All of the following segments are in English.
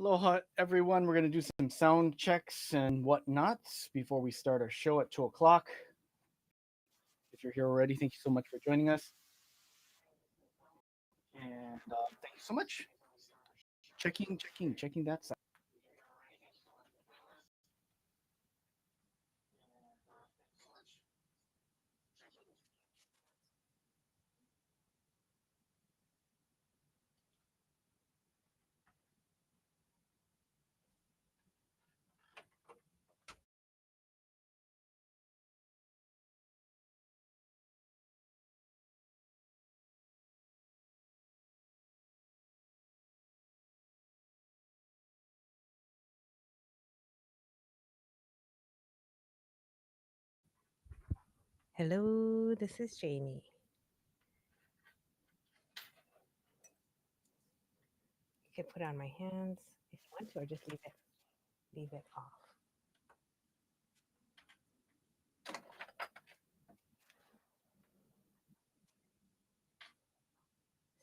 Aloha, everyone. We're going to do some sound checks and whatnots before we start our show at 2 o'clock. If you're here already, thank you so much for joining us. And thank you so much. Checking that sound. Hello, this is Jamie. You can put it on my hands if you want to, or just leave it off.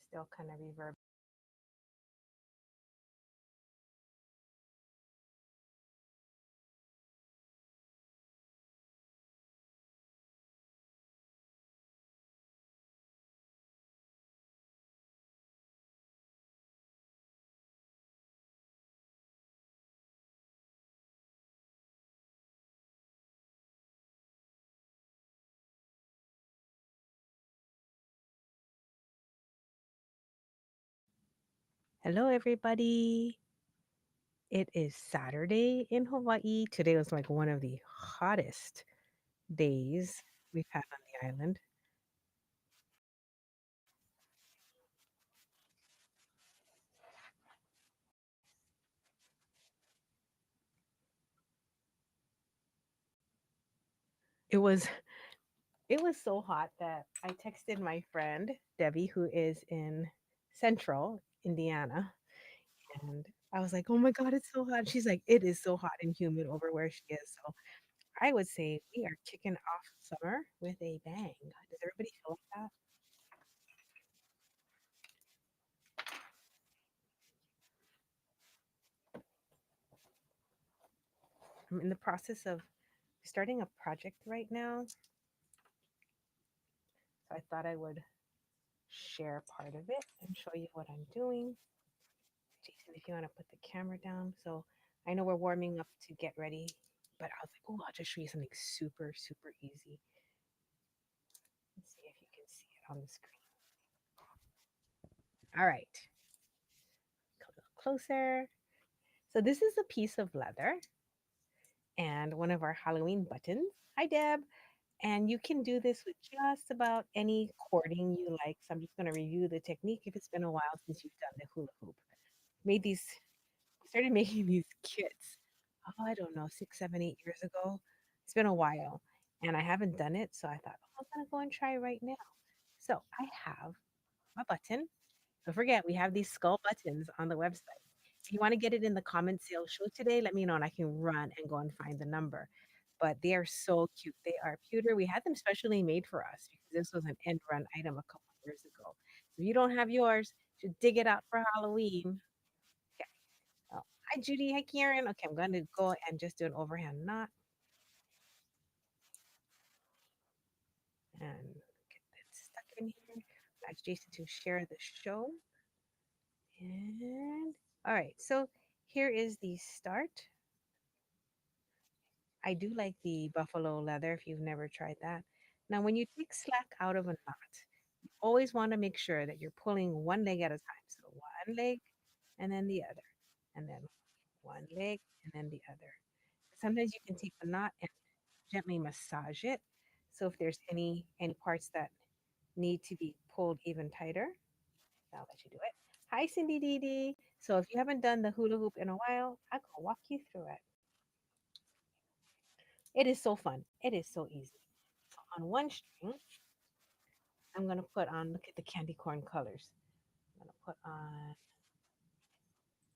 Still kind of reverb. Hello, everybody. It is Saturday in Hawaii. Today was like one of the hottest days we've had on the island. It was it was so hot that I texted my friend Debbie, who is in Central Indiana, and I was like, "Oh my God, it's so hot." She's like, "It is so hot and humid over where she is." So I would say we are kicking off summer with a bang. Does everybody feel like that? I'm in the process of starting a project right now. So I thought I would share part of it and show you what I'm doing. Jason, if you want to put the camera down. So I know we're warming up to get ready, but I was like, oh, I'll just show you something super, super easy. Let's see if you can see it on the screen. All right, a little closer. So this is a piece of leather and one of our Halloween buttons. Hi, Deb. And you can do this with just about any cording you like. So I'm just going to review the technique if it's been a while since you've done the hula hoop. Made these, started making these kits, oh, I don't know, 6, 7, 8 years ago. It's been a while and I haven't done it. So I thought, oh, I'm going to go and try right now. So I have my button. Don't forget, we have these skull buttons on the website. If you want to get it in the comment sales show today, let me know and I can run and go and find the number. But they are so cute. They are pewter. We had them specially made for us because this was an end run item a couple of years ago. So if you don't have yours, just dig it out for Halloween. Okay. Oh, hi, Judy. Hi, Karen. Okay, I'm going to go and just do an overhand knot and get that stuck in here. Ask Jason to share the show. And all right, so here is the start. I do like the buffalo leather if you've never tried that. Now, when you take slack out of a knot, you always want to make sure that you're pulling one leg at a time. So one leg and then the other, and then one leg and then the other. Sometimes you can take the knot and gently massage it. So if there's any parts that need to be pulled even tighter, I'll let you do it. Hi, Cindy Dee Dee. So if you haven't done the hula hoop in a while, I can walk you through it. It is so fun. It is so easy. So on one string, I'm gonna put on, look at the candy corn colors. I'm gonna put on,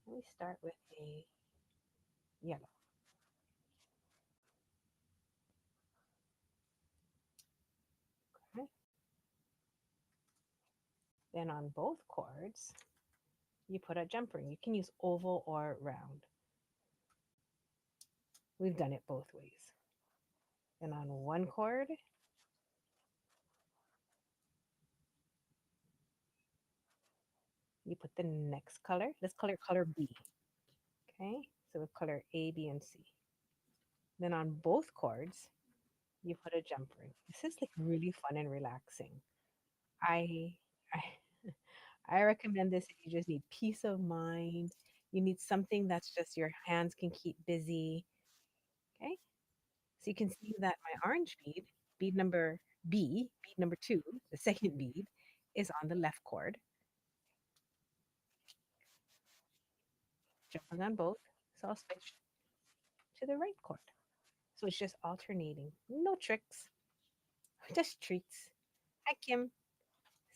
let me start with a yellow. Okay. Then on both cords, you put a jump ring. You can use oval or round. We've done it both ways. And on one cord, you put the next color. Let's color B. Okay, so with color A, B, and C. Then on both cords, you put a jump ring. This is like really fun and relaxing. I I I recommend this if you just need peace of mind. You need something that's just your hands can keep busy. Okay, so you can see that my orange bead, bead number B, bead number 2, the second bead, is on the left cord, jumping on both. So I'll switch to the right cord. So it's just alternating. No tricks, just treats. Hi, Kim.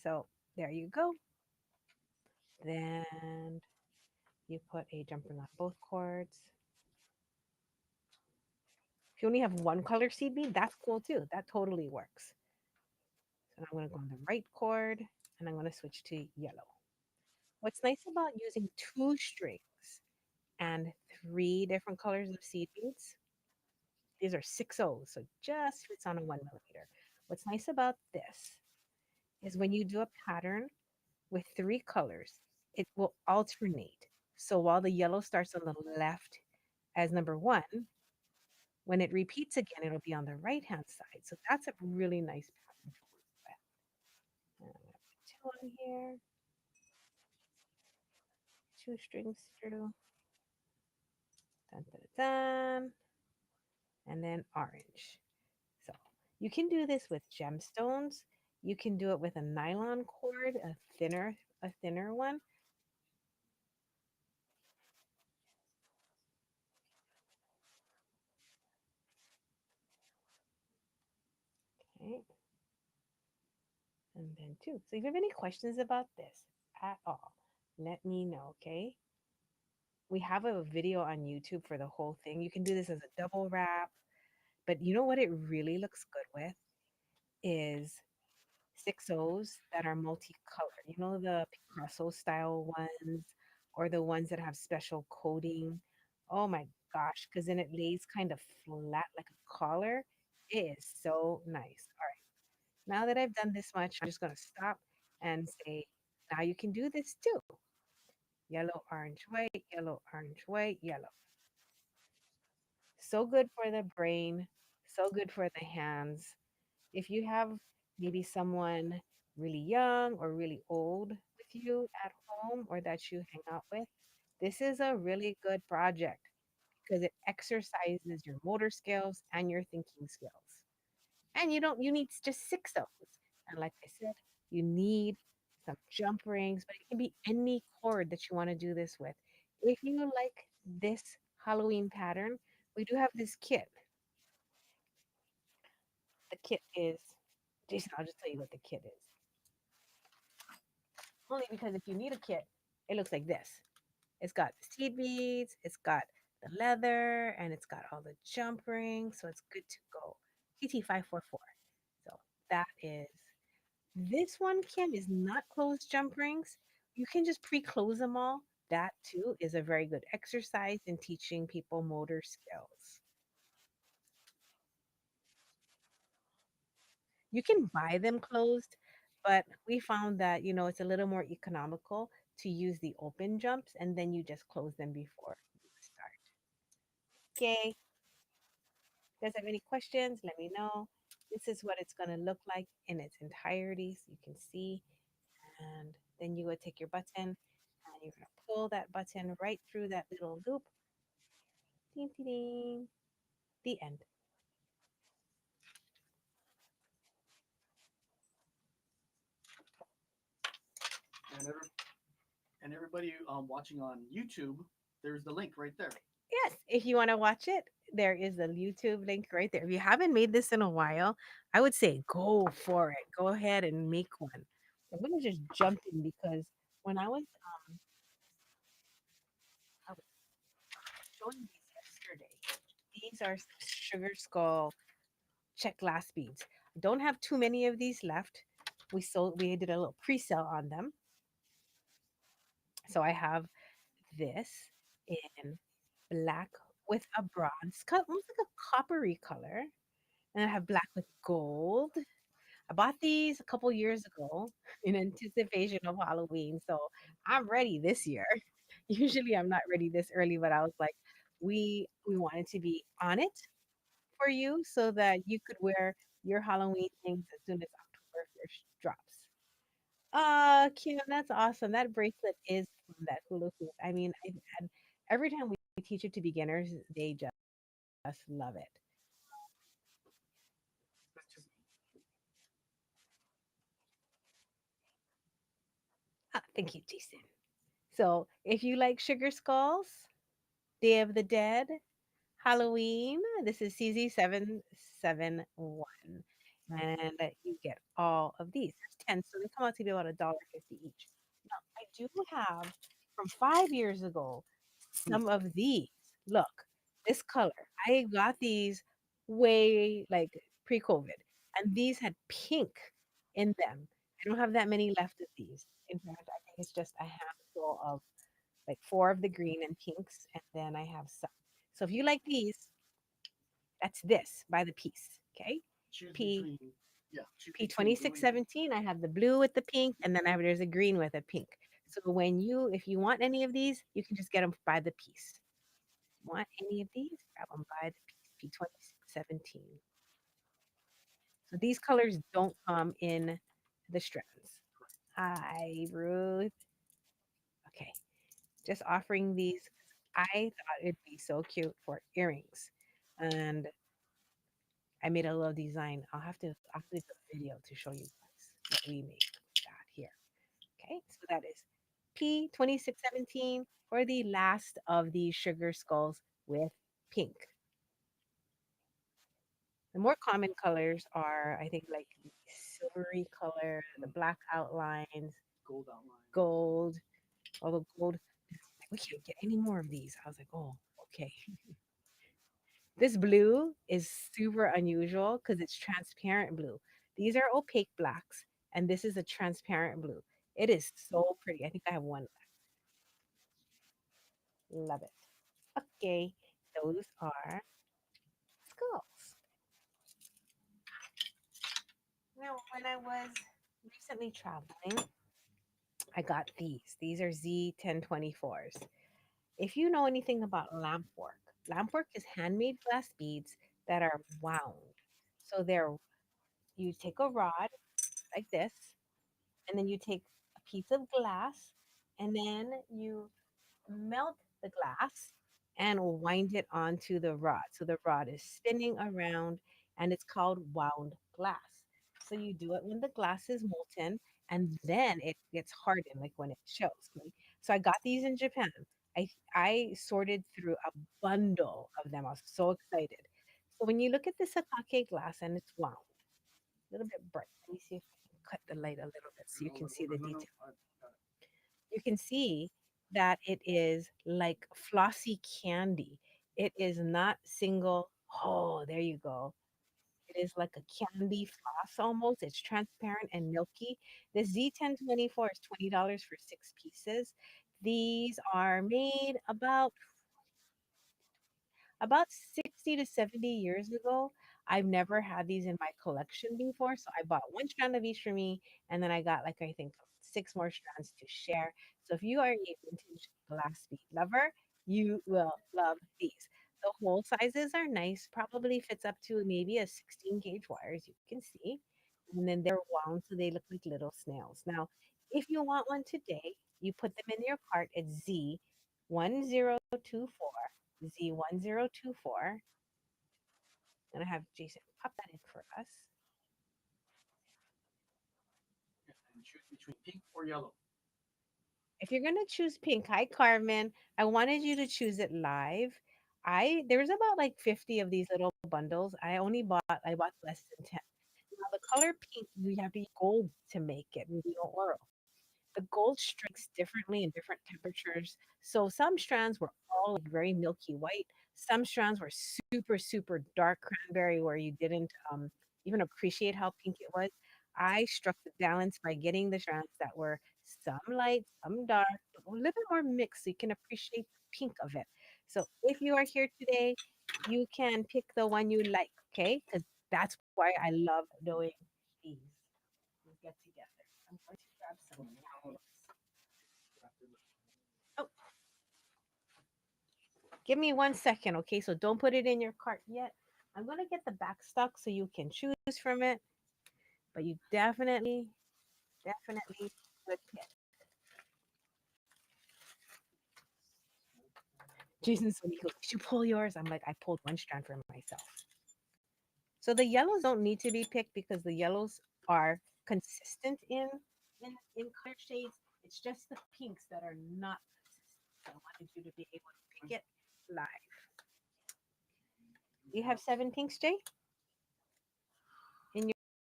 So there you go. Then you put a jumper on both cords. If you only have one color seed bead, that's cool too. That totally works. So I'm going to go on the right cord and I'm going to switch to yellow. What's nice about using 2 strings and 3 different colors of seed beads, these are 6 O's, so just fits on a 1 millimeter. What's nice about this is when you do a pattern with 3 colors, it will alternate. So while the yellow starts on the left as number 1, when it repeats again, it'll be on the right hand side. So that's a really nice pattern to work with. And I'm going to put 2 on here, 2 strings through, dun, dun, dun, and then orange. So you can do this with gemstones. You can do it with a nylon cord, a thinner one. Okay, and then 2. So if you have any questions about this at all, let me know. Okay, we have a video on YouTube for the whole thing. You can do this as a double wrap, but you know what it really looks good with is 6 O's that are multicolored. You know, the Picasso style ones or the ones that have special coating. Oh my gosh, because then it lays kind of flat like a collar. It is so nice. All right, now that I've done this much, I'm just going to stop and say, now you can do this too. Yellow, orange, white, yellow, orange, white, yellow. So good for the brain, so good for the hands. If you have maybe someone really young or really old with you at home or that you hang out with, this is a really good project because it exercises your motor skills and your thinking skills. And you need just 6 of those. And like I said, you need some jump rings, but it can be any cord that you want to do this with. If you like this Halloween pattern, we do have this kit. The kit is, Jason, I'll just tell you what the kit is. Only because if you need a kit, it looks like this. It's got the seed beads, it's got the leather, and it's got all the jump rings, so it's good to go. TT544. So that is this one, Kim, is not closed jump rings. You can just pre-close them all. That too is a very good exercise in teaching people motor skills. You can buy them closed, but we found that, it's a little more economical to use the open jumps and then you just close them before you start. Okay. If you guys have any questions, let me know. This is what it's going to look like in its entirety so you can see. And then you would take your button and you're going to pull that button right through that little loop. Ding, ding, ding. The end. And, and everybody watching on YouTube, there's the link right there. Yes, if you want to watch it, there is a YouTube link right there. If you haven't made this in a while, I would say go for it. Go ahead and make one. I'm going to just jump in because when I was showing these yesterday, these are sugar skull Czech glass beads. I don't have too many of these left. We did a little pre-sale on them. So I have this in black with a bronze, almost like a coppery color. And I have black with gold. I bought these a couple years ago in anticipation of Halloween. So I'm ready this year. Usually I'm not ready this early, but I was like, we wanted to be on it for you so that you could wear your Halloween things as soon as October 1st drops. Kim, that's awesome. That bracelet is from that hula hoop. I mean, and every time we teach it to beginners, they just love it. That's just Ah, thank you, Jason. So if you like sugar skulls, Day of the Dead, Halloween, this is CZ771. And you get all of these. There's 10, so they come out to be about $1.50 each. Now, I do have from 5 years ago some of these. Look, this color. I got these way like pre-COVID, and these had pink in them. I don't have that many left of these. In fact, I think it's just a handful of like four of the green and pinks, and then I have some. So if you like these, that's this by the piece. Okay. choose P between, yeah, choose P between twenty blue six and pink. seventeen. I have the blue with the pink, and then there's a green with a pink. So if you want any of these, you can just get them by the piece. Want any of these? Grab them by the piece. P2617. So these colors don't come in the strands. Hi, Ruth. Okay, just offering these. I thought it'd be so cute for earrings, and I made a little design. I'll have to do a video to show you guys what we made with that here. Okay, so that is P2617 for the last of these sugar skulls with pink. The more common colors are, I think, like the silvery color, the black outlines, Gold outline. gold, although gold, like, we can't get any more of these. I was like, oh, okay. This blue is super unusual because it's transparent blue. These are opaque blacks, and this is a transparent blue. It is so pretty. I think I have one. Love it. Okay, those are skulls. Now, when I was recently traveling, I got these. These are Z1024s. If you know anything about lamp work is handmade glass beads that are wound. So you take a rod like this, and then you take a piece of glass, and then you melt the glass and wind it onto the rod. So the rod is spinning around and it's called wound glass. So you do it when the glass is molten and then it gets hardened, like when it shows. Okay? So I got these in Japan. I sorted through a bundle of them. I was so excited. So when you look at the sakake glass and it's wound, a little bit bright. Let me see if I can cut the light a little bit so you can see the No, no, detail. I got You can see that it is like flossy candy. It is not single. Oh, there you go. It is like a candy floss almost. It's transparent and milky. The Z1024 is $20 for 6 pieces. These are made about 60 to 70 years ago. I've never had these in my collection before. So I bought one strand of each for me. And then I got, like, I think six more strands to share. So if you are a vintage glass bead lover, you will love these. The hole sizes are nice, probably fits up to maybe a 16 gauge wire, as you can see. And then they're wound so they look like little snails. Now, if you want one today, you put them in your cart. It's Z1024. Z1024. And I have Jason pop that in for us. it. And choose between pink or yellow. If you're gonna choose pink, hi Carmen. I wanted you to choose it live. There's about like 50 of these little bundles. I bought less than 10. Now the color pink, you have to use gold to make it, ruby or oil. The gold strikes differently in different temperatures. So some strands were all like very milky white. Some strands were super, super dark cranberry where you didn't even appreciate how pink it was. I struck the balance by getting the strands that were some light, some dark, but a little bit more mixed so you can appreciate the pink of it. So if you are here today, you can pick the one you like, okay? Because that's why I love doing these. We get together. I'm going to grab some candles. Oh, give me 1 second, okay? So don't put it in your cart yet. I'm going to get the back stock so you can choose from it, but you definitely would pick. Jason said, he goes, did you pull yours? I'm like, I pulled one strand for myself. So the yellows don't need to be picked because the yellows are consistent in color shades. It's just the pinks that are not consistent. So I wanted you to be able to pick it live. You have 7 pinks, Jay, in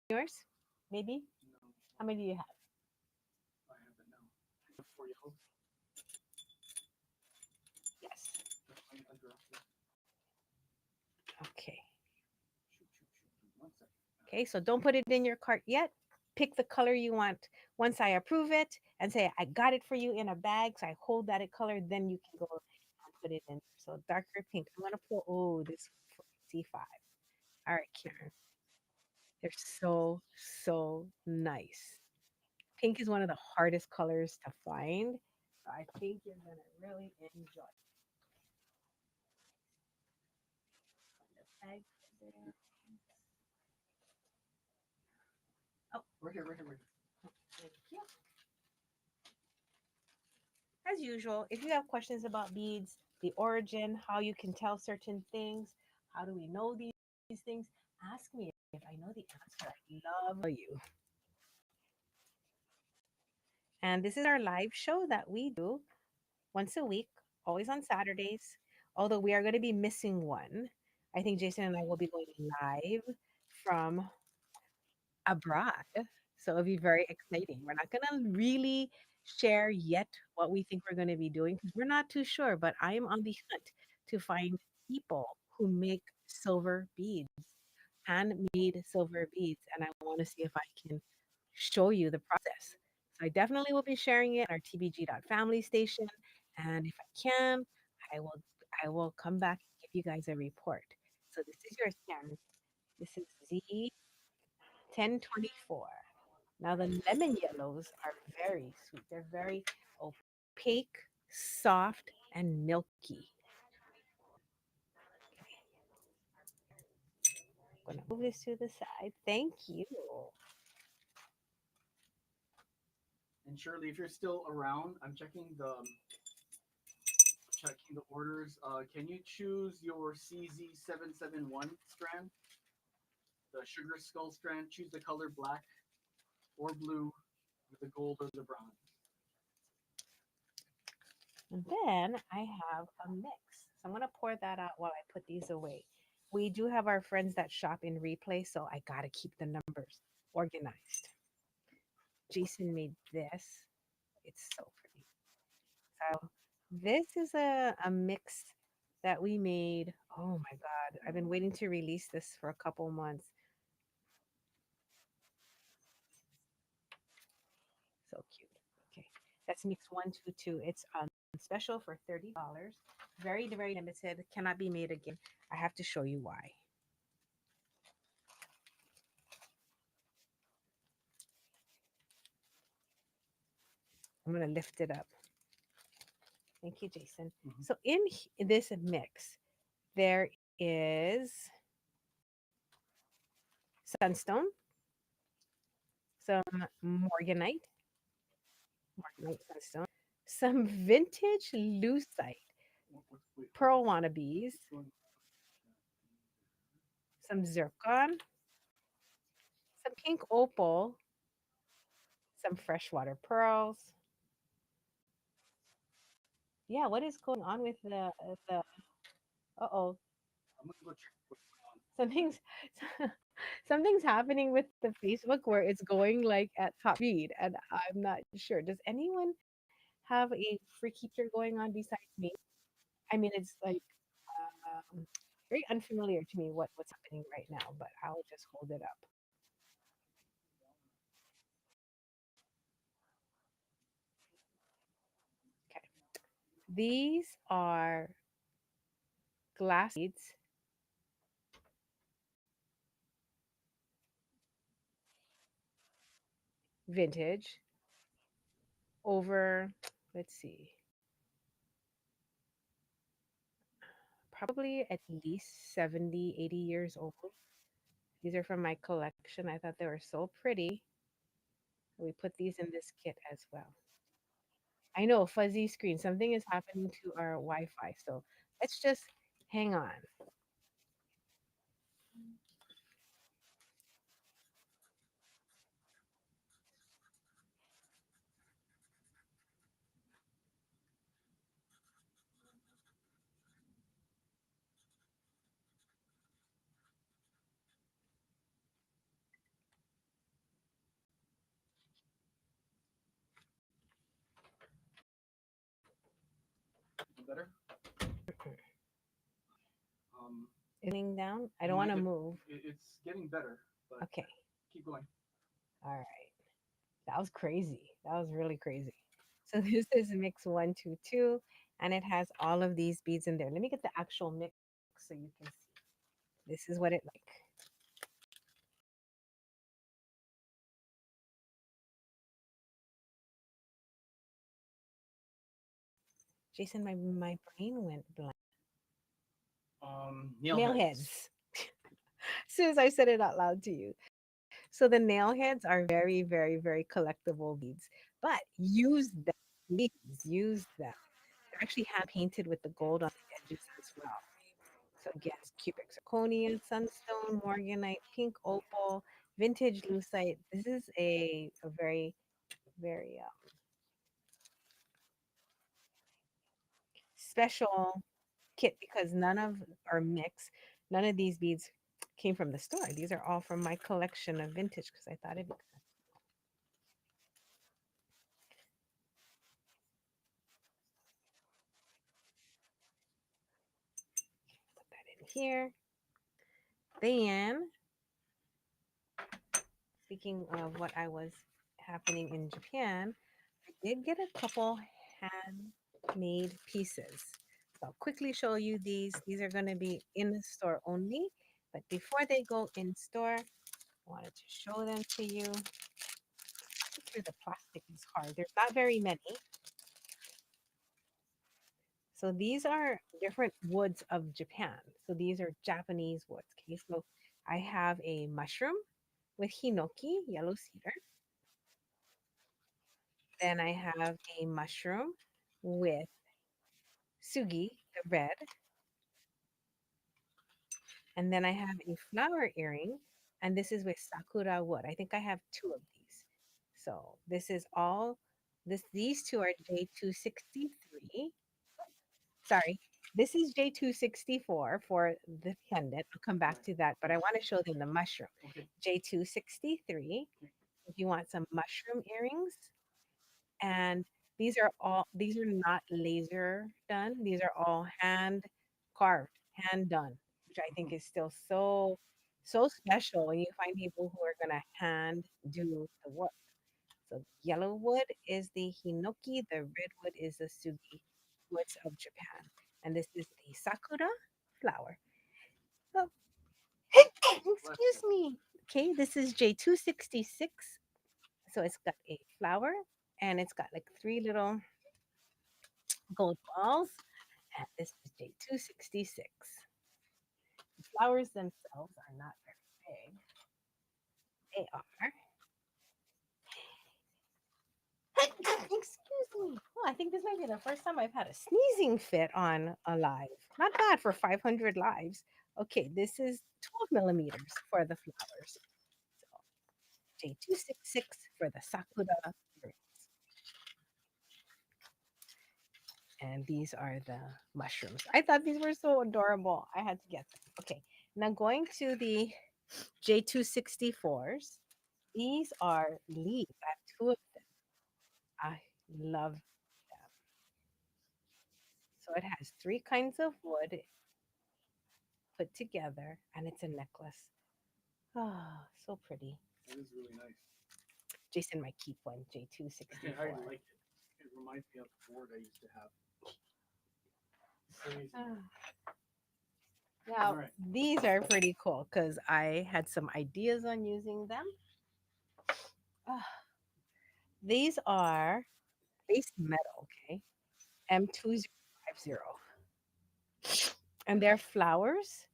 yours? Maybe? How many do you have? I have it now. I have 4 yellows. Yes. I dropped it. Okay. Shoot. 1 second. Okay, so don't put it in your cart yet. Pick the color you want. Once I approve it and say I got it for you in a bag, so I hold that color, then you can go and put it in. So darker pink. I'm gonna pull. Oh, this C5. All right, Karen. They're so nice. Pink is one of the hardest colors to find. So I think you're gonna really enjoy. The bag there. Oh, Right here. thank you. As usual, if you have questions about beads, the origin, how you can tell certain things, how do we know these things, ask me. If I know the answer, I love you. And this is our live show that we do once a week, always on Saturdays, although we are going to be missing one. I think Jason and I will be going live from abroad. So it'll be very exciting. We're not going to really share yet what we think we're going to be doing because we're not too sure, but I am on the hunt to find people who make silver beads, handmade silver beads. And I want to see if I can show you the process. So I definitely will be sharing it on our tbg.family station. And if I can, I will I will come back and give you guys a report. So this is your scan. This is Z1024. Now the lemon yellows are very sweet. They're very opaque, soft, and milky. I'm gonna move this to the side. Thank you. And Shirley, if you're still around, I'm checking the orders. Can you choose your CZ771 strand, the sugar skull strand? Choose the color black or blue with the gold or the bronze. And then I have a mix. So I'm gonna pour that out while I put these away. We do have our friends that shop in replay, so I gotta keep the numbers organized. Jason made this. It's so pretty. So this is a mix that we made. Oh my God. I've been waiting to release this for a couple months. So cute. Okay. That's mix 122. It's on special for $30. Very limited. Cannot be made again. I have to show you why. I'm gonna lift it up. Thank you, Jason. Mhm. So in this mix, there is sunstone, some morganite sunstone, some vintage lucite, pearl wannabes, some zircon, some pink opal, some freshwater pearls. Yeah, what is going on with the? Uh-oh, I'm gonna go check what's going on. something's something's happening with the Facebook where it's going like at top speed, and I'm not sure. Does anyone have a free feature going on besides me? I mean, it's like very unfamiliar to me what's happening right now, but I'll just hold it up. These are glass beads, vintage, over, let's see, probably at least 70, 80 years old. These are from my collection. I thought they were so pretty. We put these in this kit as well. I know, fuzzy screen. Something is happening to our Wi Fi. So let's just hang on. Better. Um, Is down? I it don't want might. to move. It's getting better, but Okay. keep going. All right. That was crazy. That was really crazy. So this is mix 122, and it has all of these beads in there. Let me get the actual mix so you can see. This is what it like. Jason, my brain went blank. Nail Nail heads. heads. As soon as I said it out loud to you. So the nail heads are very, very, very collectible beads. But use them, please use them. They're actually hand painted with the gold on the edges as well. So again, it's cubic zirconia, sunstone, morganite, pink opal, vintage lucite. This is a very, very special kit because none of our mix, none of these beads came from the store. These are all from my collection of vintage because I thought it'd be put that in here. Then, speaking of what I was happening in Japan, I did get a couple handmade pieces. So I'll quickly show you these. These are going to be in the store only. But before they go in store, I wanted to show them to you. Through the plastic is hard. There's not very many. So these are different woods of Japan. So these are Japanese woods. Okay, so I have a mushroom with hinoki, yellow cedar. Then I have a mushroom with sugi, the red. And then I have a flower earring, and this is with sakura wood. I think I have two of these. So this is all this these two are J263. Sorry. This is J264 for the pendant. I'll come back to that, but I want to show them the mushroom. Okay. J263. If you want some mushroom earrings, and these are not laser done. These are all hand carved, hand done, which I think is still so special when you find people who are gonna hand do the work. So yellow wood is the hinoki, the red wood is the sugi woods of Japan, and this is the sakura flower. Oh, excuse me. Okay, this is J266. So it's got a flower and it's got like three little gold balls. And this is J266. The flowers themselves are not very big. They are, excuse me. Oh, I think this might be the first time I've had a sneezing fit on a live. Not bad for 500 lives. Okay, this is 12 millimeters for the flowers. So J266 for the sakura. And these are the mushrooms. I thought these were so adorable. I had to get them. Okay, now going to the J264s. These are leaves. I have two of them. I love them. So it has three kinds of wood put together, and it's a necklace. Ah, so pretty. That is really nice. Jason might keep one, I J264. like it. It reminds me of the board I used to have. So easy. Now, All right. these are pretty cool because I had some ideas on using them. Ah, these are base metal, okay? M2050. And they're flowers.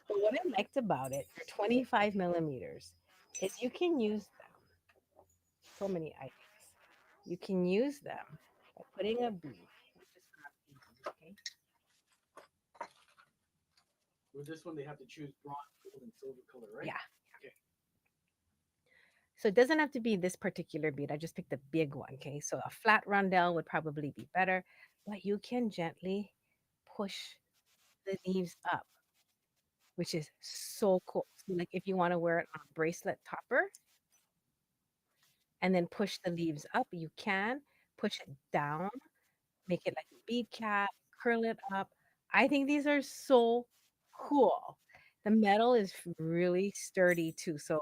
But what I liked about it, they're 25 millimeters, is you can use them. So many ideas. You can use them by putting a bead. Let me just grab these, okay? With this one, they have to choose bronze, gold, and silver color, right? Yeah. Okay. So it doesn't have to be this particular bead. I just picked a big one, okay? So a flat rondelle would probably be better, but you can gently push the leaves up, which is so cool. So like if you want to wear it on a bracelet topper and then push the leaves up, you can push it down, make it like a bead cap, curl it up. I think these are so cool. The metal is really sturdy too. So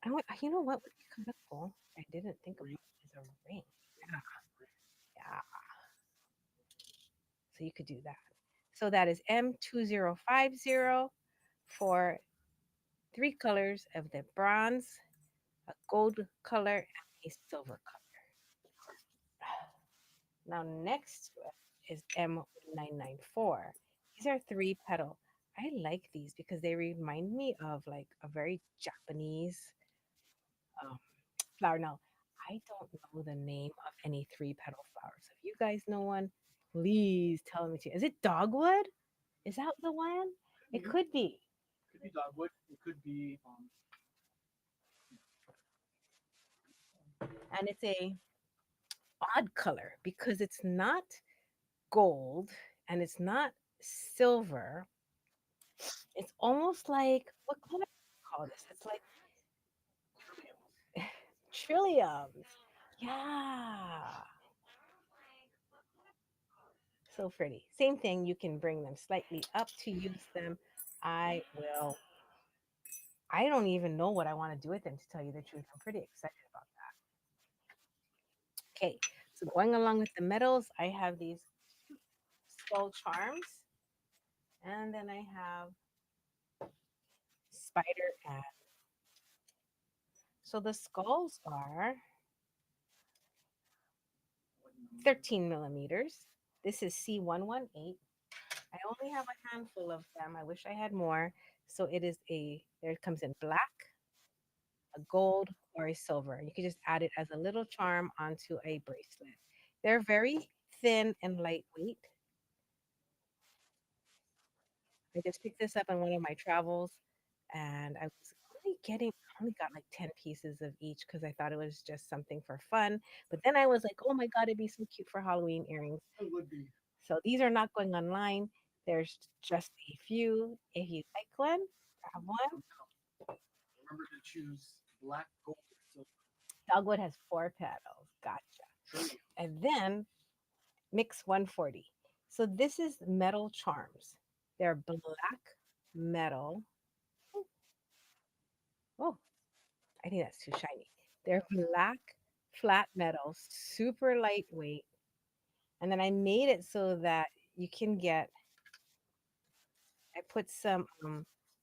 you know what would be kind of cool? I didn't think about Ring. is a ring. Yeah, yeah. So you could do that. So that is M2050 for three colors of the bronze, a gold color, and a silver color. Now next to it is M994. These are three petal. I like these because they remind me of like a very Japanese um, flower. Now, I don't know the name of any three petal flowers. If you guys know one, please tell me to. Is it dogwood? Is that the one? It Could be. could be. Could be dogwood. It could be. And it's a odd color because it's not gold and it's not silver. It's almost like what color do you call this? It's like trilliums. Yeah. So pretty. Same thing, you can bring them slightly up to use them. I will. I don't even know what I want to do with them to tell you the truth. I'm pretty excited about that. Okay, so going along with the metals, I have these skull charms, and then I have spider and so the skulls are 13 millimeters. This is C118. I only have a handful of them. I wish I had more. So there it comes in black, a gold, or a silver. You can just add it as a little charm onto a bracelet. They're very thin and lightweight. I just picked this up on one of my travels and I only got like 10 pieces of each because I thought it was just something for fun. But then I was like, oh my God, it'd be so cute for Halloween earrings. It would be. So these are not going online. There's just a few. If you like one, grab one. Remember to choose black, gold, or silver. Dogwood has four petals. Gotcha. Trillium. And then mix 140. So this is metal charms. They're black metal. Oh, I think that's too shiny. They're black flat metal, super lightweight. And then I made it so that you can I put some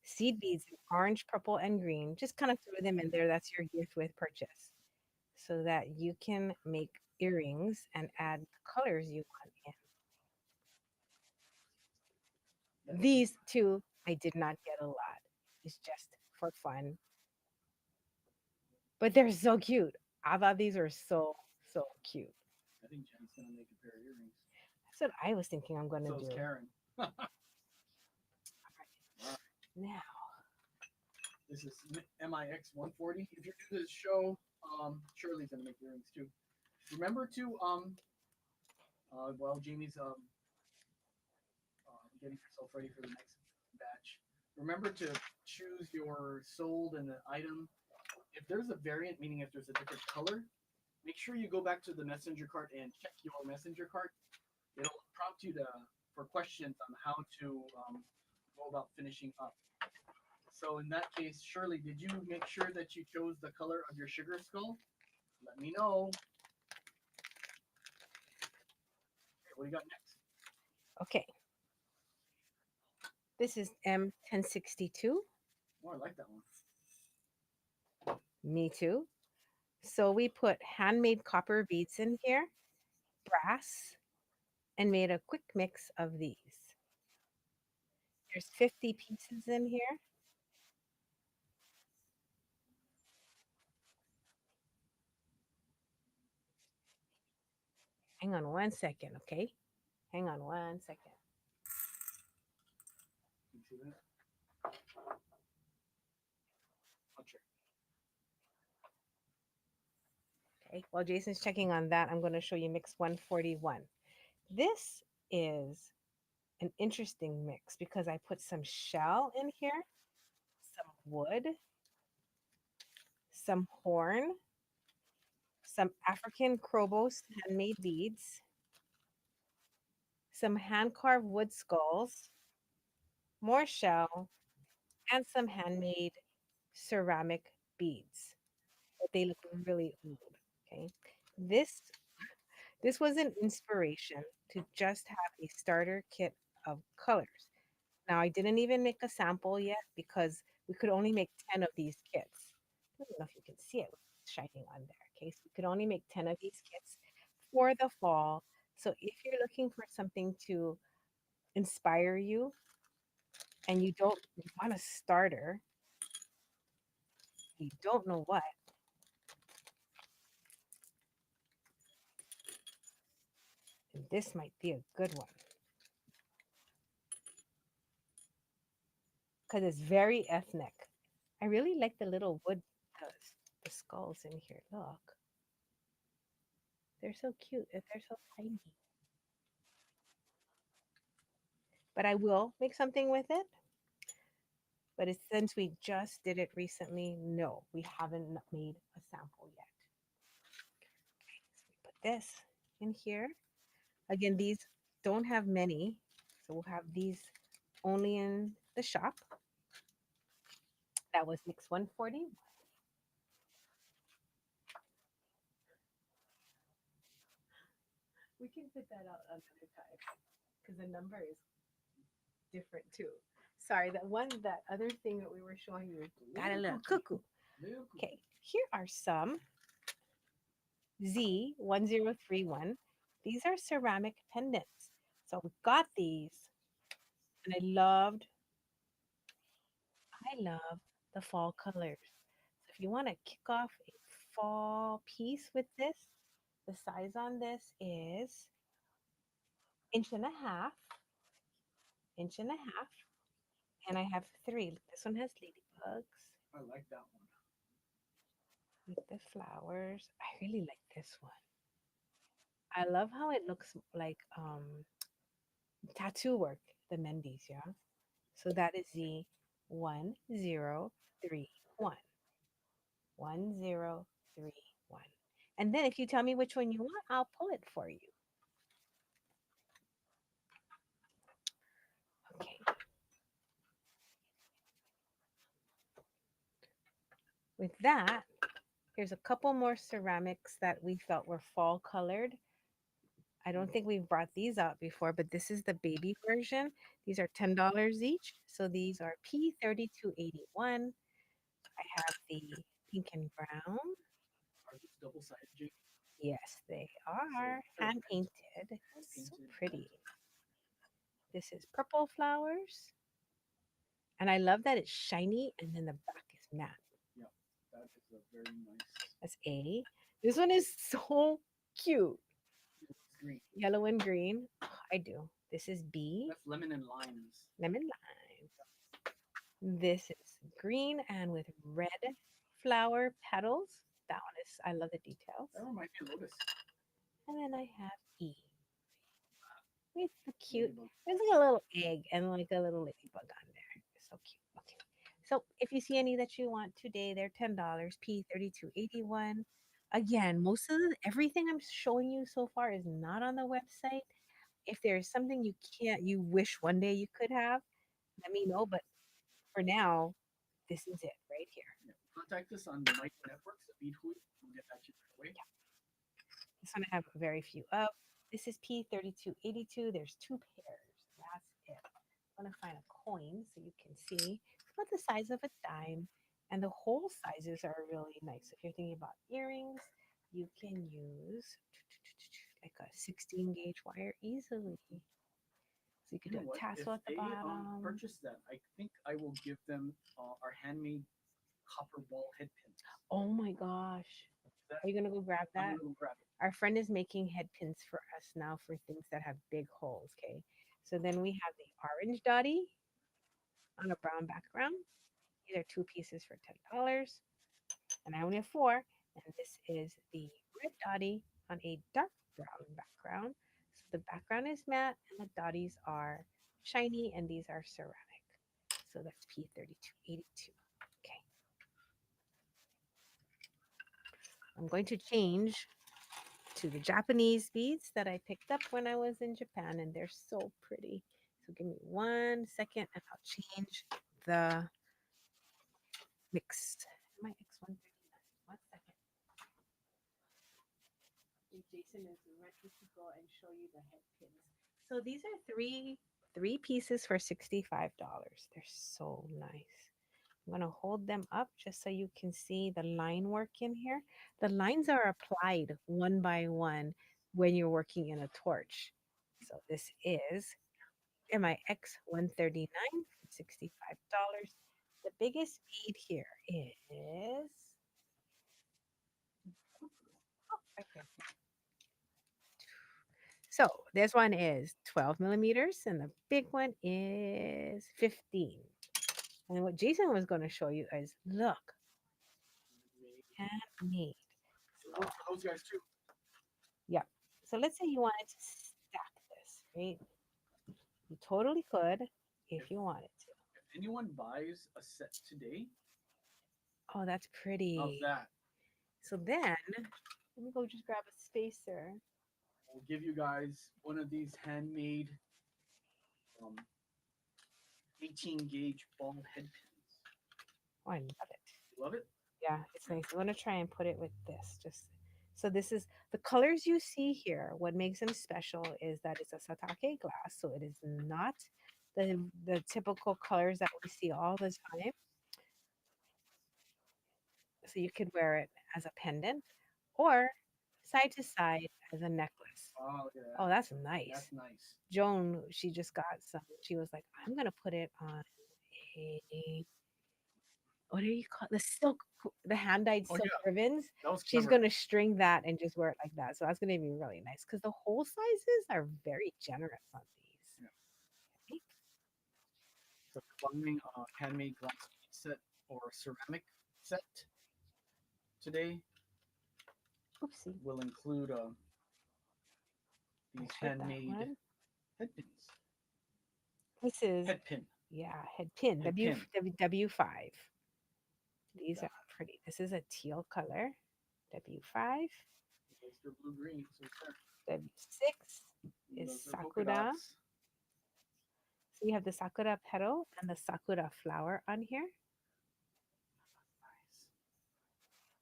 seed beads in orange, purple, and green. Just kind of throw them in there. That's your gift with purchase. So that you can make earrings and add the colors you want in. These two, I did not get a lot. It's just for fun. But they're so cute. I thought these were so, so cute. I think Jen's gonna make a pair of earrings. That's what I was thinking I'm going to So is do. Karen. Now, This is MIX 140. If you're new to this show, Shirley's gonna make earrings too. Remember to while Jamie's getting herself ready for the next batch. Remember to choose your sold and the item. If there's a variant, meaning if there's a different color, make sure you go back to the messenger cart and check your messenger cart. It'll prompt you for questions on how to go about finishing up. So in that case, Shirley, did you make sure that you chose the color of your sugar skull? Let me know. Okay, what do you got next? Okay. This is M1062. Oh, I like that one. Me too. So we put handmade copper beads in here, brass, and made a quick mix of these. There's 50 pieces in here. Hang on 1 second, okay? Hang on 1 second. You see that? I'll check. Okay, while Jason's checking on that, I'm going to show you mix 141. This is an interesting mix because I put some shell in here, some wood, some horn, some African Krobos handmade beads, some hand carved wood skulls, more shell, and some handmade ceramic beads. But they look really old. Okay. This this was an inspiration to just have a starter kit of colors. Now I didn't even make a sample yet because we could only make 10 of these kits. I don't know if you can see it shining on there. Okay. So we could only make 10 of these kits for the fall. So if you're looking for something to inspire you and you want a starter, you don't know what, and this might be a good one because it's very ethnic. I really like the little wood, uh, the skulls in here. Look, they're so cute and they're so tiny. But I will make something with it. But it's, since we just did it recently, no, we haven't made a sample yet. So we put this in here. Again, these don't have many, so we'll have these only in the shop. That was mix 140. We can put that out another time because the number is different too. Sorry, that other thing that we were showing you got a little cuckoo. Okay, here are some Z1031. These are ceramic pendants. So we got these, and I love the fall colors. So if you want to kick off a fall piece with this, the size on this is inch and a half, inch and a half, and I have three. This one has ladybugs I like that one. with the flowers. I really like this one. I love how it looks like tattoo work, the Mendes, yeah. So that is the 1031. 1031. And then if you tell me which one you want, I'll pull it for you. Okay. With that, here's a couple more ceramics that we felt were fall colored. I don't think we've brought these out before, but this is the baby version. These are $10 each. So these are P3281. I have the pink and brown. Are these double-sided, Jake? Yes, they So are hand perfect. painted. Hand So painted. pretty. This is purple flowers. And I love that it's shiny and then the back is matte. Yeah, that is a very nice. That's A. This one is so cute. It's green. Yellow and green. Oh, I do. This is B. That's lemon and limes. Lemon lime. This is green and with red flower petals. That one is, I love the details. That reminds me of lotus. And then I have E. With the cute, Ladybug. there's like a little egg and like a little ladybug on there. It's so cute. Okay. So if you see any that you want today, they're $10, P3281. Again, most of everything I'm showing you so far is not on the website. If there's something you wish one day you could have, let me know. But for now, this is it right here. Yeah. Contact us on the Micro Networks, the Bead Hui. We'll get that to you right away. This one I have very few of. This is P3282. There's two pairs. I'm going to find a coin so you can see. It's about the size of a dime. And the hole sizes are really nice. If you're thinking about earrings, you can use like a 16 gauge wire easily. So you could You do know a what? If tassel at the they bottom. purchase that, I think I will give them our handmade copper ball head pins. Oh my gosh. That Are you going to go grab I'm that? gonna go grab it. Our friend is making head pins for us now for things that have big holes. Okay. So then we have the orange dotty on a brown background. These are two pieces for $10. And I only have four. And this is the red dotty on a dark brown background. So the background is matte and the dotties are shiny and these are ceramic. So that's P3282. Okay. I'm going to change to the Japanese beads that I picked up when I was in Japan, and they're so pretty. So give me 1 second and I'll change the mix. My X139. 1 second. Jason is ready to go and show you the head pins. So these are three pieces for $65. They're so nice. I'm going to hold them up just so you can see the line work in here. The lines are applied one by one when you're working in a torch. So this is MIX 139 for $65. The biggest bead here is right there. So this one is 12 millimeters and the big one is 15. And what Jason was going to show you is look, handmade. So it works for those guys too. Yeah. So let's say you wanted to stack this, right? You totally could if you wanted to. If anyone buys a set today, Oh, that's how's pretty. that? So then, let me go just grab a spacer. We'll give you guys one of these handmade um, 18 gauge ball head pins. Oh, I love it. You love it? Yeah, it's nice. I'm going to try and put it with this. Just so this is the colors you see here. What makes them special is that it's a satake glass, so it is not the typical colors that we see all the time. So you could wear it as a pendant or side to side as a necklace. Oh, look at Oh, that. that's nice. That's nice. Joan, she just got some. She was like, I'm gonna put it on a what do you call the silk, the hand dyed Oh silk yeah, ribbons. that was She's clever. gonna string that and just wear it like that. So that's gonna be really nice because the hole sizes are very generous on these. Yeah. Okay. So if you're buying a handmade glass bead set or a ceramic set today, Oopsie, will include I these hit that handmade one. head pins. This is Head pin. yeah, head pin Head pin. W5. These Yeah. are pretty. This is a teal color. W5. It's your blue green. So it's there. W6 is Those are polka sakura. dots. So you have the sakura petal and the sakura flower on here. Nice.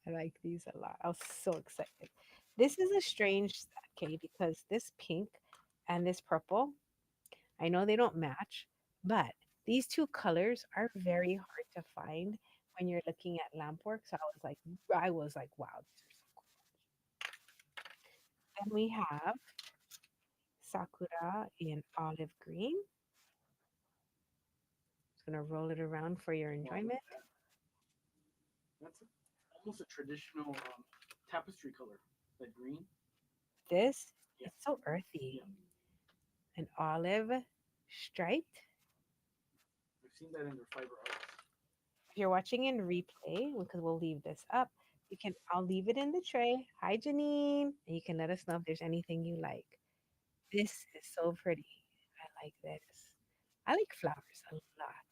I like these a lot. I was so excited. This is a strange set, okay, because this pink and this purple, I know they don't match, but these two colors are very hard to find when you're looking at lamp work. So I was like, wow, these are so cool. Then we have sakura in olive green. Just gonna roll it around for your Wow, look enjoyment. at that. That's almost a traditional tapestry color. That green. This Yeah. is so earthy. Yeah. An olive striped. I've seen that in their fiber arts. If you're watching in replay, because we'll leave this up, I'll leave it in the tray. Hi, Janine. And you can let us know if there's anything you like. This is so pretty. I like this. I like flowers a lot.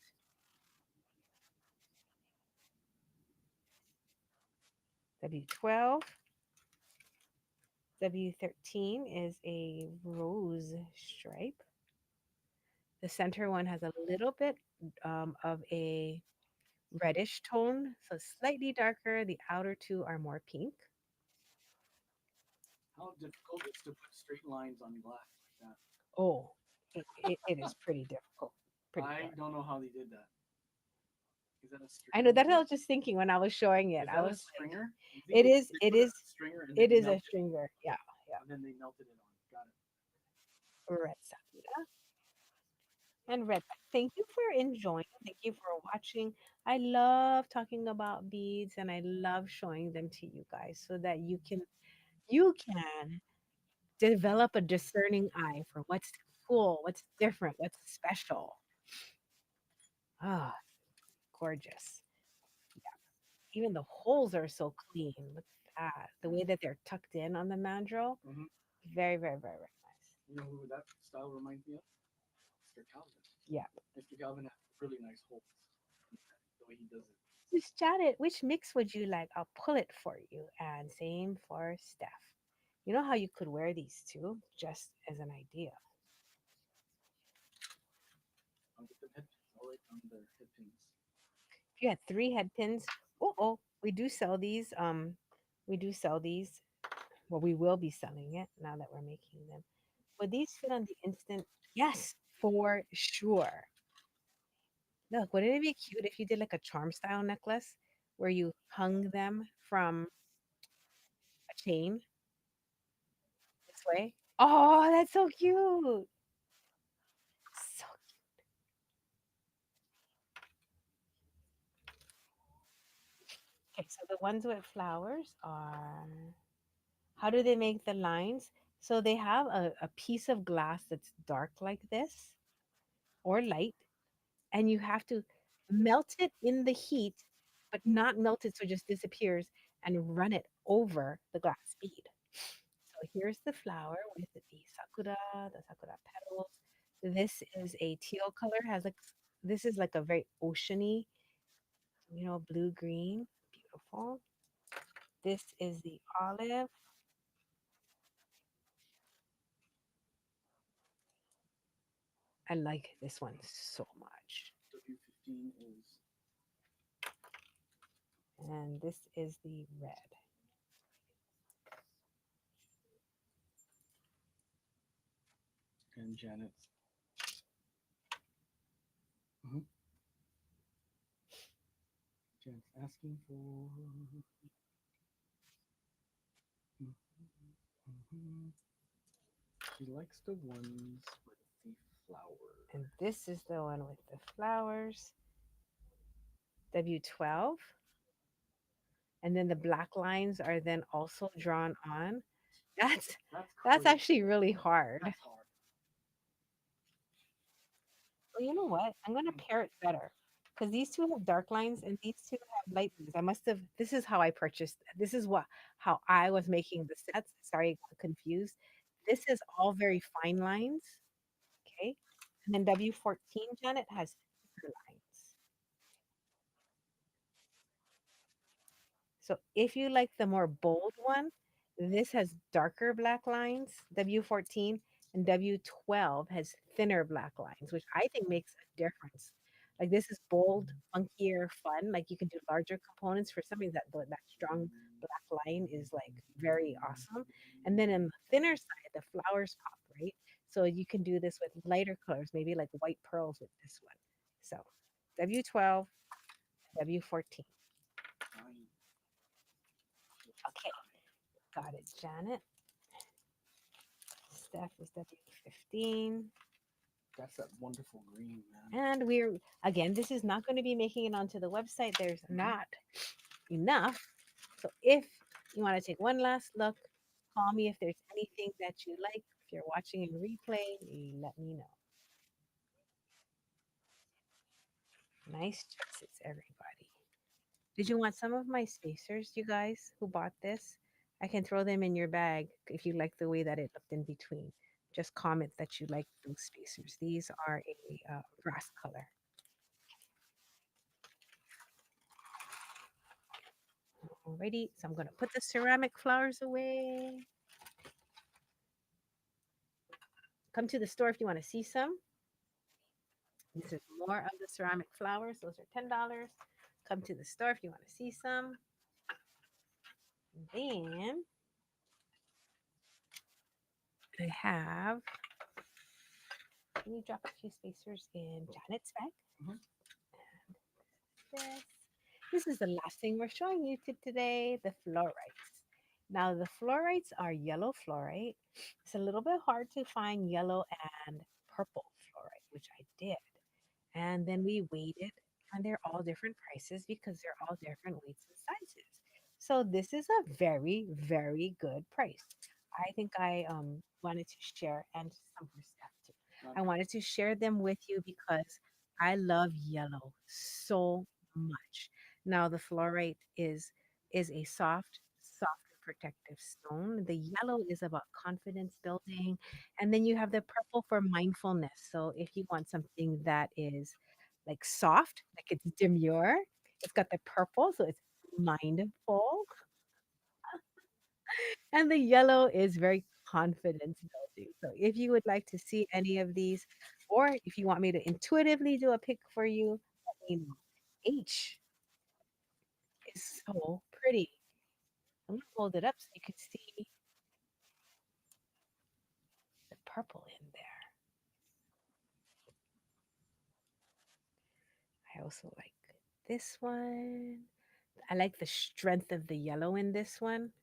W12. W13 is a rose stripe. The center one has a little bit of a reddish tone, so slightly darker. The outer two are more pink. How difficult is to put straight lines on glass like that? Oh, it is pretty difficult. pretty I dark. don't know how they did that. Is that a I know stringer that's what I maybe? was just thinking when I was showing it. Is I that a was like, stringer? You think it they, is, they it put it is, on a stringer and it then is a melted it, stringer. Yeah, yeah. and then they melted it on. Got it. Red sakura and red. Thank you for enjoying. Thank you for watching. I love talking about beads and I love showing them to you guys so that you can develop a discerning eye for what's cool, what's different, what's special. Ah, gorgeous. Even the holes are so clean. Look at that. The way that they're tucked in on the mandrel. Hmm. Very, very, very, very nice. You know who that style reminds me of? Mr. Calvin. Yeah. Mr. Calvin has really nice holes. The way he does it. Miss Janet, which mix would you like? I'll pull it for you. And same for Steph. You know how you could wear these too, just as an idea. With the head pins, all right on the head pins. If you had 3 head pins, oh, we do sell these. We do sell these. Well, we will be selling it now that we're making them. Would these fit on the instant? Yes, for sure. Look, wouldn't it be cute if you did like a charm style necklace where you hung them from a chain this way? Oh, that's so cute. So okay, so the ones with flowers are how do they make the lines? So they have a piece of glass that's dark like this or light, and you have to melt it in the heat, but not melt it so it just disappears and run it over the glass bead. So here's the flower with the sakura petals. This is a teal color, has like this is like a very oceany, blue green. Beautiful. This is the olive. I like this one so much. W15 is And this is the red. and Janet's. Hmm. Janet's asking for. Mhm. She likes the ones with the flower. And this is the one with the flowers. W12. And then the black lines are then also drawn on. That's That's that's crazy. actually really hard. That's hard. Well, you know what? I'm gonna pair it better because these two have dark lines and these two have light lines. I must have. This is how I purchased. This is what how I was making the sets. Sorry, I got confused. This is all very fine lines. Okay, and then W14 Janet has thicker lines. So if you like the more bold one, this has darker black lines, W14, and W12 has thinner black lines, which I think makes a difference. Like this is bold, funkier, fun. Like you can do larger components for something that strong black line is like very awesome. And then in the thinner side, the flowers pop, right? So you can do this with lighter colors, maybe like white pearls with this one. So W12, W14. Fine. Okay. Got it, Janet. Steph is W15. That's that wonderful green, man. And we're, again, this is not going to be making it onto the website. There's not enough. So if you want to take one last look, call me if there's anything that you like. If you're watching in replay, you let me know. Nice choices, everybody. Did you want some of my spacers, you guys who bought this? I can throw them in your bag if you like the way that it looked in between. Just comment that you like those spacers. These are a grass color. Alrighty, so I'm going to put the ceramic flowers away. Come to the store if you want to see some. This is more of the ceramic flowers. Those are $10. Come to the store if you want to see some. Then I have Can you drop a few spacers in Janet's bag? Mhm. This. This is the last thing we're showing you today, the fluorites. Now, the fluorites are yellow fluorite. It's a little bit hard to find yellow and purple fluorite, which I did. And then we weighed it, and they're all different prices because they're all different weights and sizes. So this is a very, very good price. I think I wanted to share, and some for Steph too. I Okay. wanted to share them with you because I love yellow so much. Now the fluorite is a soft and protective stone. The yellow is about confidence building, and then you have the purple for mindfulness. So if you want something that is like soft, like it's demure, it's got the purple, so it's mindful. And the yellow is very confidence building. So if you would like to see any of these, or if you want me to intuitively do a pick for you, let me know. H is so pretty. I'm gonna hold it up so you can see the purple in there. I also like this one. I like the strength of the yellow in this one.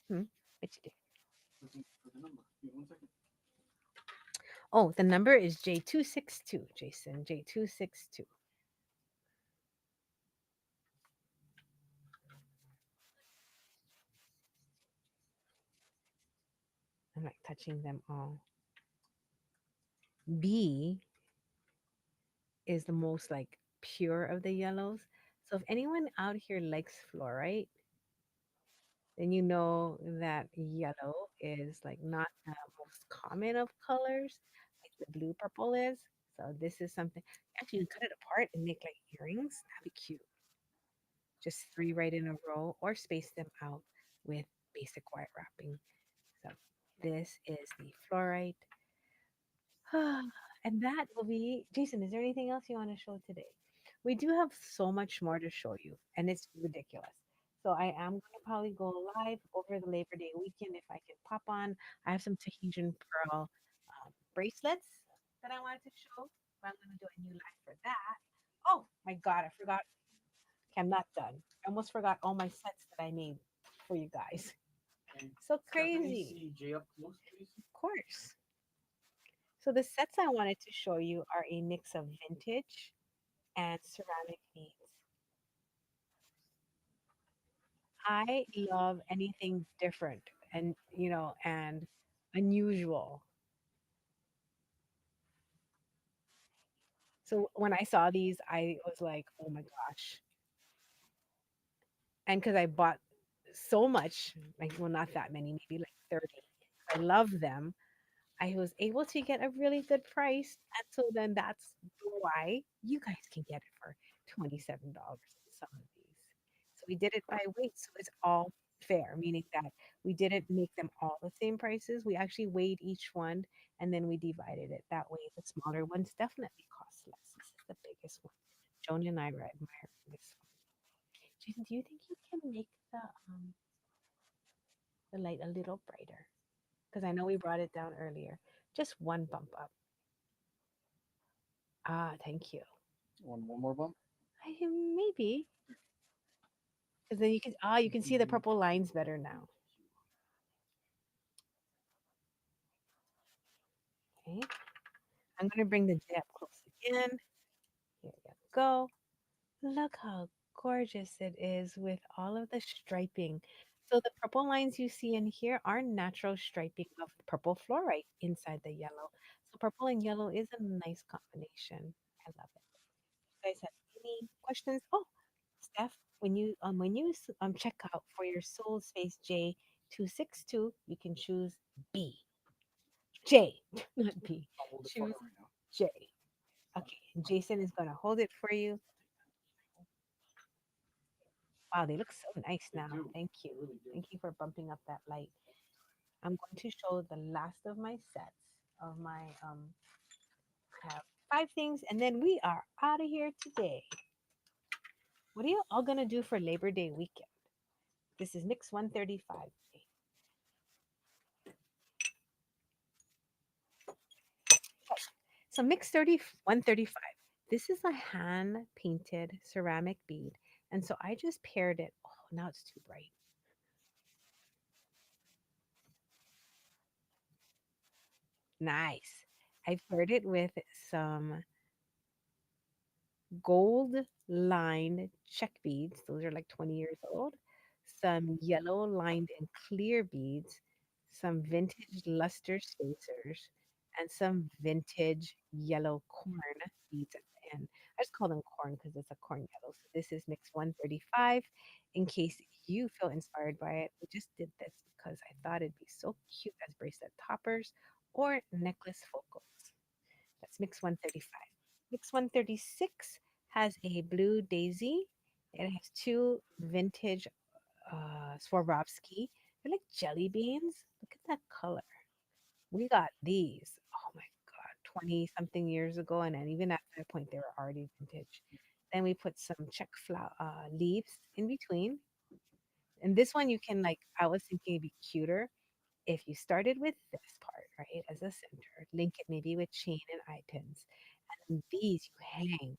Hmm. What you do? Looking for the number. Give me 1 second. Oh, the number is J262, Jason. J262. I'm like touching them all. B is the most like pure of the yellows. So if anyone out here likes fluorite, then you know that yellow is like not the most common of colors, like the blue purple is. So this is something actually you can cut it apart and make like earrings. That'd be cute. Just three right in a row or space them out with basic white wrapping. So this is the fluorite. And that will be Jason, is there anything else you want to show today? We do have so much more to show you, and it's ridiculous. So I am going to probably go live over the Labor Day weekend if I can pop on. I have some Tahitian pearl bracelets that I wanted to show. But I'm going to do a new live for that. Oh my God, I forgot. Okay, I'm not done. I almost forgot all my sets that I made for you guys. Can So Stephanie crazy. see Jay up close, please? Of course. So the sets I wanted to show you are a mix of vintage and ceramic beads. I love anything different and and unusual. So when I saw these, I was like, "Oh my gosh!" And because I bought so much, like well, not that many, maybe like 30. I love them. I was able to get a really good price, and so then that's why you guys can get it for $27 in some of these. So we did it by weight, so it's all fair, meaning that we didn't make them all the same prices. We actually weighed each one and then we divided it. That way, the smaller ones definitely cost less. This is the biggest one. Joan and I were admiring this one. Jason, do you think you can make the light a little brighter? Because I know we brought it down earlier. Just one bump up. Ah, thank you. One more bump. Maybe because then you can see the purple lines better now. Okay, I'm gonna bring the J up close again. Here we go. Look how gorgeous it is with all of the striping. So the purple lines you see in here are natural striping of purple fluorite inside the yellow. So purple and yellow is a nice combination. I love it. You guys have any questions? Oh, Steph, when you check out for your Soul Space J262, you can choose B. J, not B. I'll hold it for Choose her right now. J. Okay, and Jason is gonna hold it for you. Wow, they look so nice They now. do. Thank you. They really do. Thank you for bumping up that light. I'm going to show the last of my sets of my I have 5 things, and then we are out of here today. What are you all gonna do for Labor Day weekend? This is Mix 135. So mix 135. This is a hand painted ceramic bead. And so I just paired it. Oh, now it's too bright. Nice. I paired it with some gold lined check beads. Those are like 20 years old. Some yellow lined and clear beads, some vintage luster spacers, and some vintage yellow corn beads at the end. I just call them corn because it's a corn yellow. So this is mix 135. In case you feel inspired by it, I just did this because I thought it'd be so cute as bracelet toppers or necklace focals. That's mix 135. Mix 136 has a blue daisy. It has two vintage Swarovski. They're like jelly beans. Look at that color. We got these. Oh my God, 20 something years ago. And then even at that point, they were already vintage. Then we put some Czech leaves in between. And this one you can like, I was thinking it'd be cuter if you started with this part, right, as a center, link it maybe with chain and eye pins, and these you hang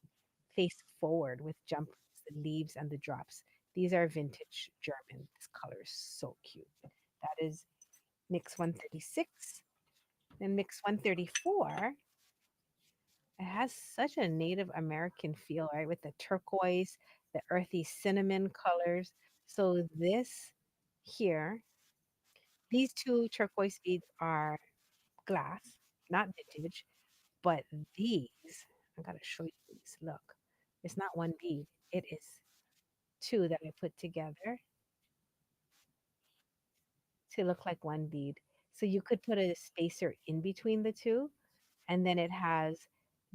face forward with jumpers, the leaves and the drops. These are vintage German. This color is so cute. That is mix 136. Then mix 134. It has such a Native American feel, right, with the turquoise, the earthy cinnamon colors. So this here, these two turquoise beads are glass, not vintage, but these, I gotta show you these. Look, it's not one bead, it is two that I put together to look like one bead. So you could put a spacer in between the two, and then it has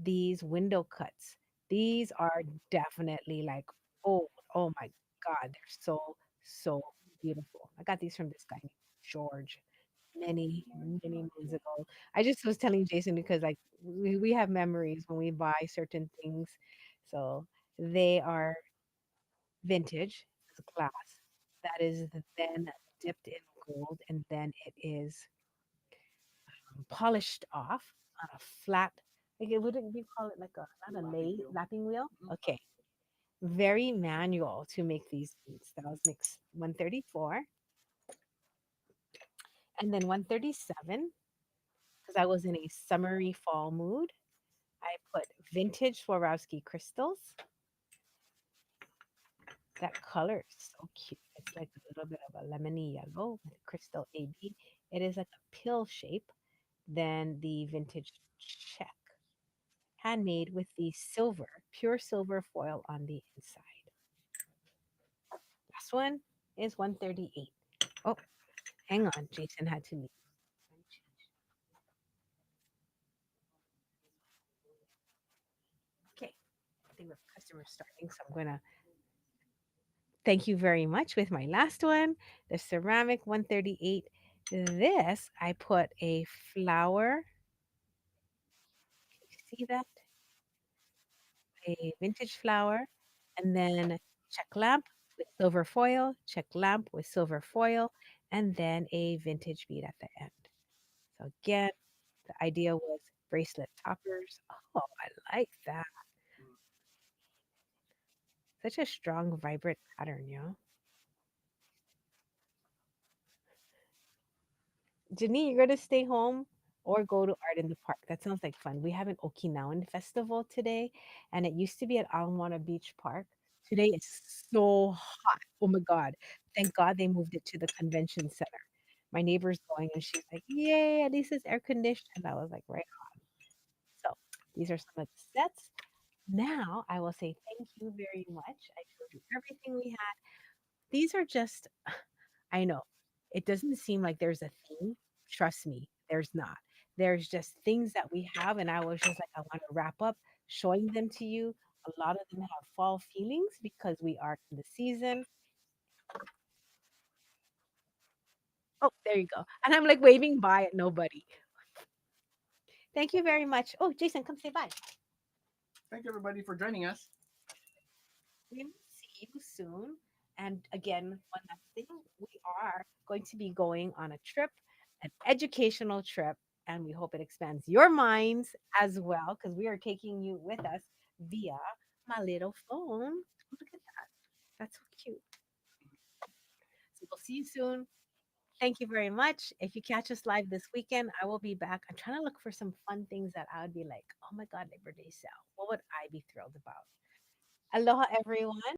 these window cuts. These are definitely like, oh, oh my God, they're so, so beautiful. I got these from this guy named George many, many moons ago. I just was telling Jason because like we have memories when we buy certain things. So they are vintage, it's glass that is then dipped in gold and then it is polished off on a flat, like it wouldn't you call it like a not a Lapping wheel. lapping wheel? Mhm. Okay. Very manual to make these beads. That was mix 134 and then 137 because I was in a summery fall mood. I put vintage Swarovski crystals. That color is so cute. It's like a little bit of a lemony yellow with crystal AB. It is like a pill shape. Then the vintage check, handmade with the silver, pure silver foil on the inside. Last one is 138. Oh, hang on. Jason had to leave. Okay. I think the customer's starting, so I'm going to thank you very much with my last one, the ceramic 138. This, I put a flower. You see that? A vintage flower, and then check lamp with silver foil, check lamp with silver foil, and then a vintage bead at the end. So again, the idea was bracelet toppers. Oh, I like that. Such a strong, vibrant pattern, you know? Janine, you're gonna stay home or go to Art in the Park. That sounds like fun. We have an Okinawan festival today, and it used to be at Alamana Beach Park. Today it's so hot. Oh my God. Thank God they moved it to the convention center. My neighbor's going and she's like, Yay, at least it's air conditioned. And I was like, right on. So these are some of the sets. Now I will say thank you very much. I showed you everything we had. These are just I know. It doesn't seem like there's a theme. Trust me, there's not. There's just things that we have, and I was just like, I want to wrap up showing them to you. A lot of them have fall feelings because we are in the season. Oh, there you go. And I'm like waving bye at nobody. Thank you very much. Oh, Jason, come say bye. Thank you everybody for joining us. We will see you soon. And again, one last thing, we are going to be going on a trip, an educational trip And we hope it expands your minds as well because we are taking you with us via my little phone. Look at that. That's so cute. So we'll see you soon. Thank you very much. If you catch us live this weekend, I will be back. I'm trying to look for some fun things that I would be like, oh my God, Labor Day sale. What would I be thrilled about? Aloha, everyone.